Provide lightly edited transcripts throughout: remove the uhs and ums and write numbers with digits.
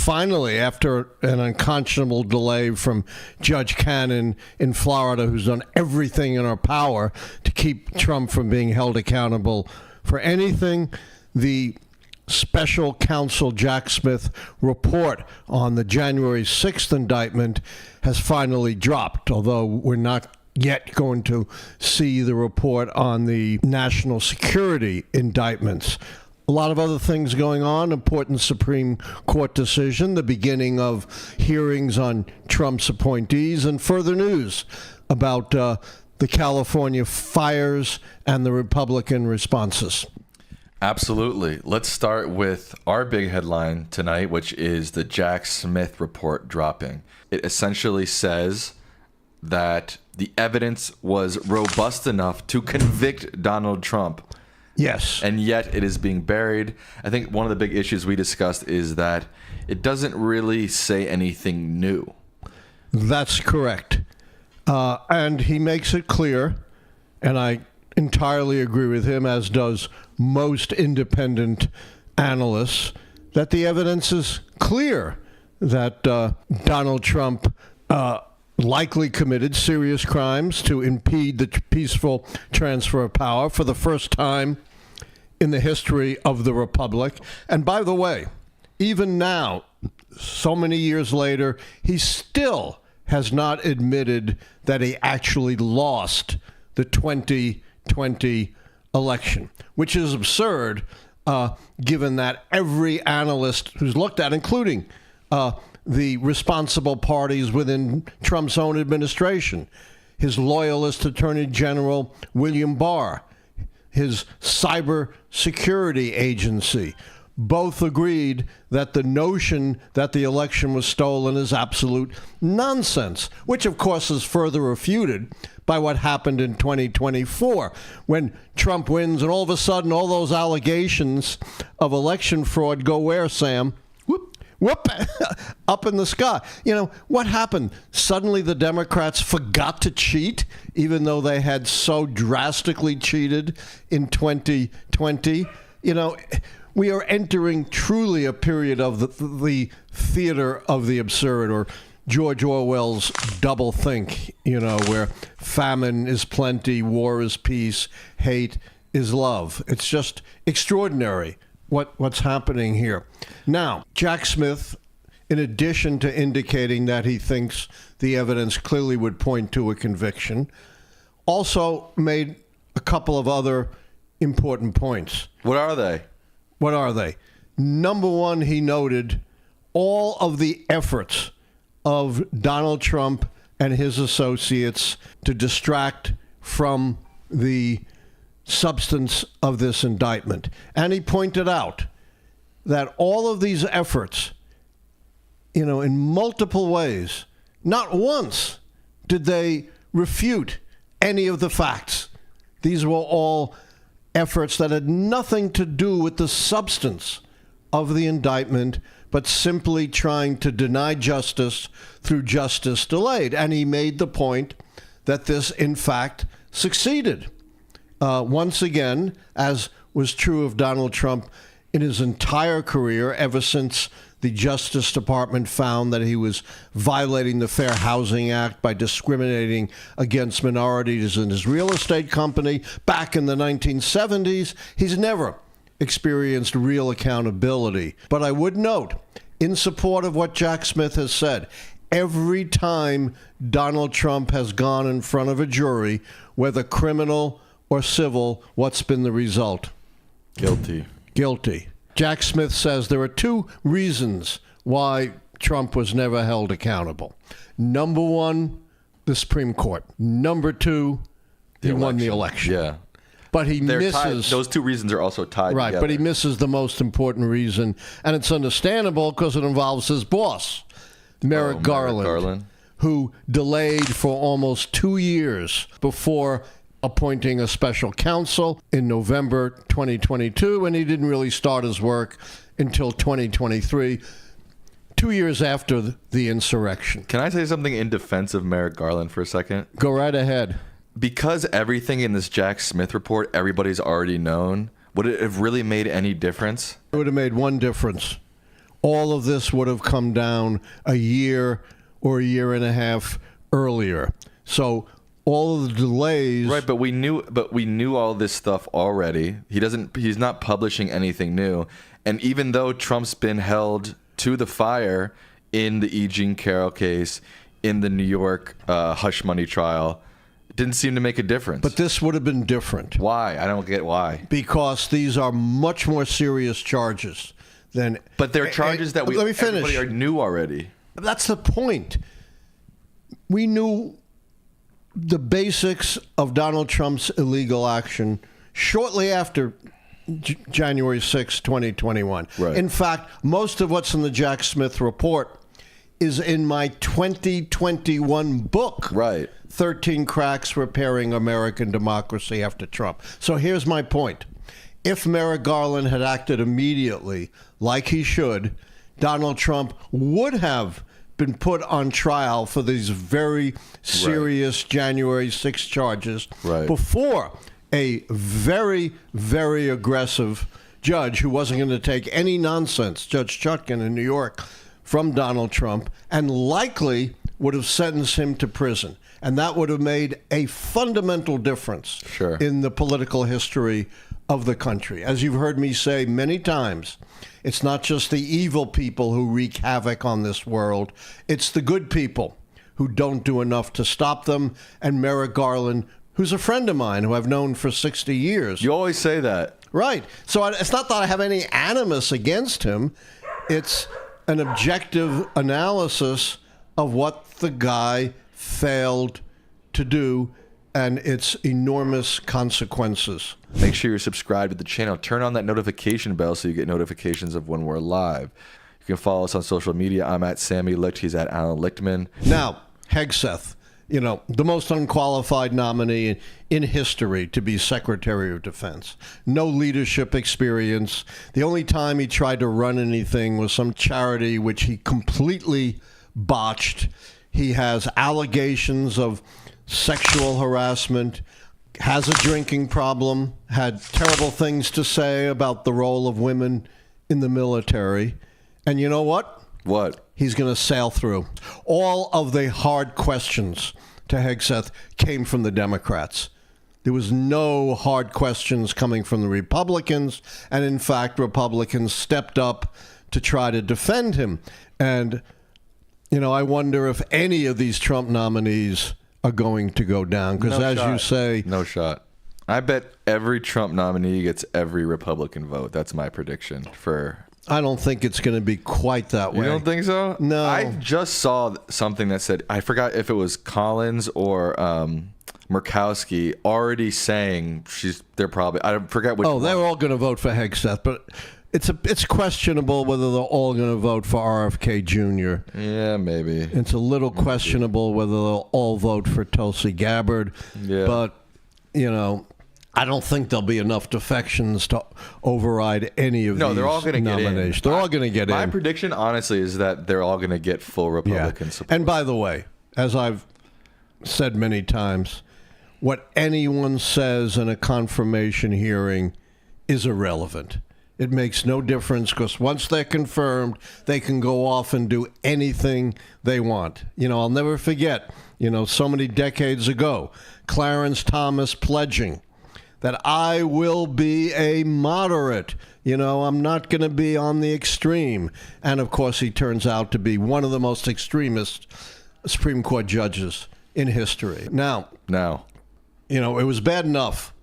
finally, after an unconscionable delay from Judge Cannon in Florida, who's done everything in her power to keep Trump from being held accountable for anything, the special counsel Jack Smith report on the January 6th indictment has finally dropped, although we're not yet going to see the report on the national security indictments. A lot of other things going on, important Supreme Court decision, the beginning of hearings on Trump's appointees, and further news about the California fires and the Republican responses. Absolutely. Let's start with our big headline tonight, which is the Jack Smith report dropping. It essentially says that the evidence was robust enough to convict Donald Trump. Yes. And yet it is being buried. I think one of the big issues we discussed is that it doesn't really say anything new. That's correct. And he makes it clear, and I entirely agree with him, as does most independent analysts, that the evidence is clear that Donald Trump likely committed serious crimes to impede the peaceful transfer of power for the first time in the history of the Republic. And by the way, even now, so many years later, he still has not admitted that he actually lost the 2020 election, which is absurd, given that every analyst who's looked at, including the responsible parties within Trump's own administration, his loyalist Attorney General William Barr, his cyber security agency, both agreed that the notion that the election was stolen is absolute nonsense, which of course is further refuted by what happened in 2024 when Trump wins and all of a sudden all those allegations of election fraud go where, Sam? Whoop, up in the sky. You know, what happened? Suddenly the Democrats forgot to cheat, even though they had so drastically cheated in 2020. You know, we are entering truly a period of the theater of the absurd, or George Orwell's doublethink, you know, where famine is plenty, war is peace, hate is love. It's just extraordinary what's happening here. Now, Jack Smith, in addition to indicating that he thinks the evidence clearly would point to a conviction, also made a couple of other important points. What are they? What are they? Number one, he noted all of the efforts of Donald Trump and his associates to distract from the substance of this indictment. And he pointed out that all of these efforts, you know, in multiple ways, not once did they refute any of the facts. These were all efforts that had nothing to do with the substance of the indictment, but simply trying to deny justice through justice delayed. And he made the point that this, in fact, succeeded. Once again, as was true of Donald Trump in his entire career, ever since the Justice Department found that he was violating the Fair Housing Act by discriminating against minorities in his real estate company back in the 1970s, he's never experienced real accountability. But I would note, in support of what Jack Smith has said, every time Donald Trump has gone in front of a jury, whether criminal or civil, what's been the result? Guilty. Guilty. Jack Smith says there are two reasons why Trump was never held accountable. Number one, the Supreme Court. Number two, he won the election. Yeah. But They're tied. Those two reasons are also tied right, together. But he misses the most important reason, and it's understandable because it involves his boss, Merrick Garland, who delayed for almost 2 years before appointing a special counsel in November 2022, and he didn't really start his work until 2023, 2 years after the insurrection. Can I say something in defense of Merrick Garland for a second? Go right ahead. Because everything in this Jack Smith report, everybody's already known, would it have really made any difference? It would have made one difference. all of this would have come down a year or a year and a half earlier. So all of the delays. Right, but we knew all this stuff already. He's not publishing anything new. And even though Trump's been held to the fire in the E. Jean Carroll case, in the New York hush money trial, it didn't seem to make a difference. But this would have been different. Why? I don't get why. Because these are much more serious charges than. But they're charges that let me finish. Everybody knew already. That's the point. We knew the basics of Donald Trump's illegal action shortly after January 6, 2021. Right. In fact, most of what's in the Jack Smith report is in my 2021 book. Right. 13 Cracks Repairing American Democracy After Trump. So here's my point. If Merrick Garland had acted immediately, like he should, Donald Trump would have been put on trial for these very serious January 6 charges before a very, very aggressive judge who wasn't going to take any nonsense, Judge Chutkan in New York, from Donald Trump, and likely would have sentenced him to prison. And that would have made a fundamental difference in the political history of the country. As you've heard me say many times, it's not just the evil people who wreak havoc on this world. It's the good people who don't do enough to stop them. And Merrick Garland, who's a friend of mine who I've known for 60 years. You always say that. Right. So it's not that I have any animus against him. It's an objective analysis of what the guy failed to do and its enormous consequences. Make sure you're subscribed to the channel. Turn on that notification bell so you get notifications of when we're live. You can follow us on social media. I'm at Sammy Licht. He's at Allan Lichtman. Now, Hegseth, the most unqualified nominee in history to be Secretary of Defense. No leadership experience. The only time he tried to run anything was some charity which he completely botched. He has allegations of sexual harassment, has a drinking problem, had terrible things to say about the role of women in the military. And you know what? What? He's going to sail through. All of the hard questions to Hegseth came from the Democrats. There was no hard questions coming from the Republicans. And in fact, Republicans stepped up to try to defend him. And, I wonder if any of these Trump nominees are going to go down. Because you say... No shot. I bet every Trump nominee gets every Republican vote. That's my prediction for... I don't think it's going to be quite that way. You don't think so? No. I just saw something that said, I forgot if it was Collins or Murkowski already saying they're probably, I forget which one. They're all going to vote for Hegseth, but it's questionable whether they're all going to vote for RFK Jr. Yeah, maybe. It's a little questionable whether they'll all vote for Tulsi Gabbard. Yeah. But, I don't think there'll be enough defections to override any of these they're all going to get in. They're all going to get in. My prediction, honestly, is that they're all going to get full Republican support. And by the way, as I've said many times, what anyone says in a confirmation hearing is irrelevant. It makes no difference because once they're confirmed, they can go off and do anything they want. I'll never forget, so many decades ago, Clarence Thomas pledging that I will be a moderate. I'm not going to be on the extreme. And, of course, he turns out to be one of the most extremist Supreme Court judges in history. Now, it was bad enough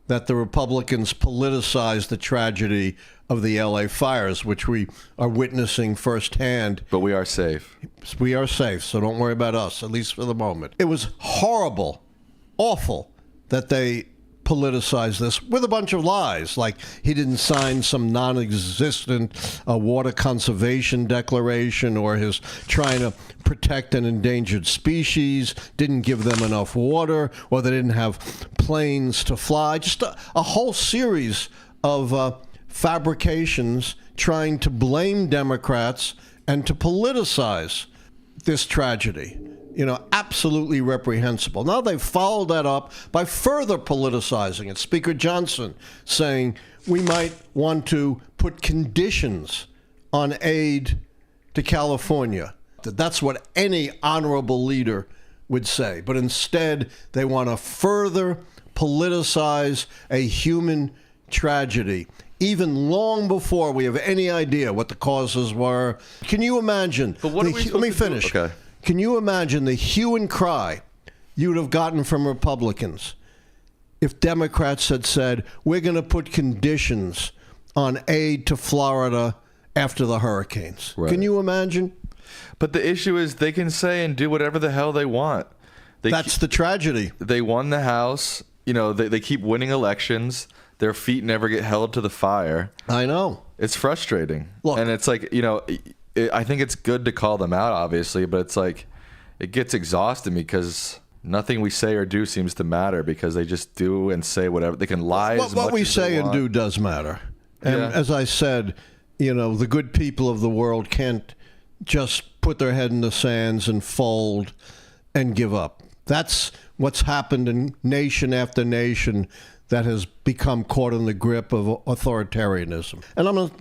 that the Republicans politicized the tragedy of the L.A. fires, which we are witnessing firsthand. But we are safe. We are safe, so don't worry about us, at least for the moment. It was horrible, awful, that they politicized this with a bunch of lies, like he didn't sign some non-existent water conservation declaration, or his trying to protect an endangered species didn't give them enough water, or they didn't have planes to fly. Just a whole series of fabrications trying to blame Democrats and to politicize this tragedy. Absolutely reprehensible. Now they've followed that up by further politicizing it. Speaker Johnson saying we might want to put conditions on aid to California. That's what any honorable leader would say. But instead, they want to further politicize a human tragedy, even long before we have any idea what the causes were. Can you imagine? But what are we let me supposed to do? finish. Okay. Can you imagine the hue and cry you would have gotten from Republicans if Democrats had said, we're going to put conditions on aid to Florida after the hurricanes? Right. Can you imagine? But the issue is they can say and do whatever the hell they want. That's the tragedy. They won the House. You know, they keep winning elections. Their feet never get held to the fire. I know. It's frustrating. Look, and it's like, you know, I think it's good to call them out, obviously, but it's like it gets exhausting because nothing we say or do seems to matter because they just do and say whatever. They can lie as much what we as they say and want. do does matter. And Yeah. as I said, you know, the good people of the world can't just put their head in the sands and fold and give up. That's what's happened in nation after nation that has become caught in the grip of authoritarianism. And I'm going to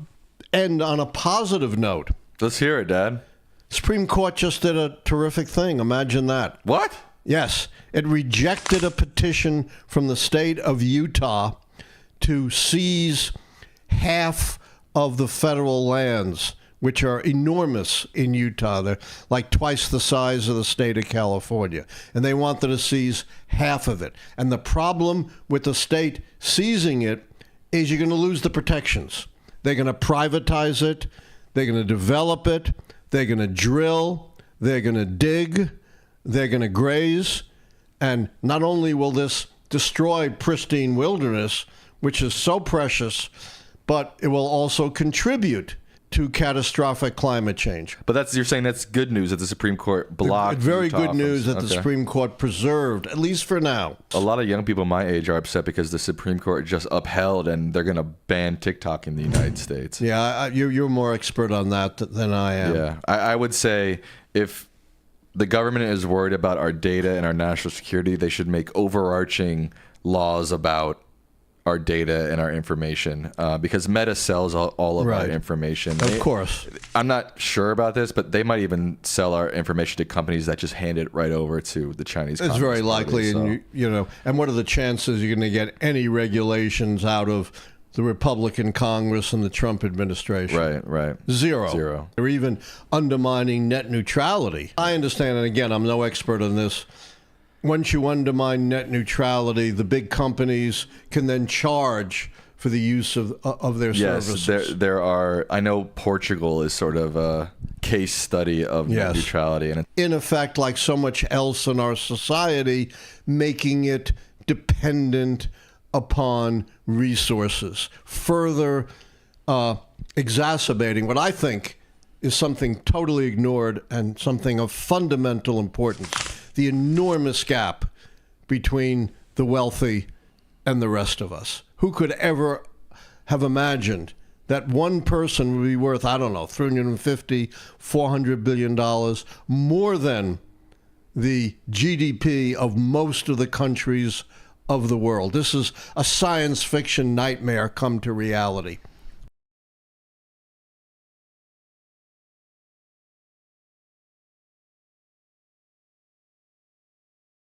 end on a positive note. Let's hear it, Dad. Supreme Court just did a terrific thing. Imagine that. What? Yes, it rejected a petition from the state of Utah to seize half of the federal lands, which are enormous in Utah. They're like twice the size of the state of California. And they wanted to seize half of it. And the problem with the state seizing it is you're going to lose the protections. They're going to privatize it. They're going to develop it. They're going to drill. They're going to dig. They're going to graze. And not only will this destroy pristine wilderness, which is so precious, but it will also contribute to catastrophic climate change. But you're saying that's good news that the Supreme Court blocked. Very Utah good news that the Okay. Supreme Court preserved, at least for now. A lot of young people my age are upset because the Supreme Court just upheld and they're going to ban TikTok in the United States. Yeah, you're more expert on that than I am. Yeah, I would say if the government is worried about our data and our national security, they should make overarching laws about our data and our information because Meta sells all of our information. Of course. I'm not sure about this, but they might even sell our information to companies that just hand it right over to the Chinese. It's very Communist likely, Party, and you know. And what are the chances you're going to get any regulations out of the Republican Congress and the Trump administration? Right. Zero. They're even undermining net neutrality. I understand, and again, I'm no expert on this. Once you undermine net neutrality, the big companies can then charge for the use of their services. Yes, there are. I know Portugal is sort of a case study of net neutrality, and in effect, like so much else in our society, making it dependent upon resources, further exacerbating what I think is something totally ignored and something of fundamental importance: the enormous gap between the wealthy and the rest of us. Who could ever have imagined that one person would be worth, I don't know, $350, $400 billion, more than the GDP of most of the countries of the world? This is a science fiction nightmare come to reality.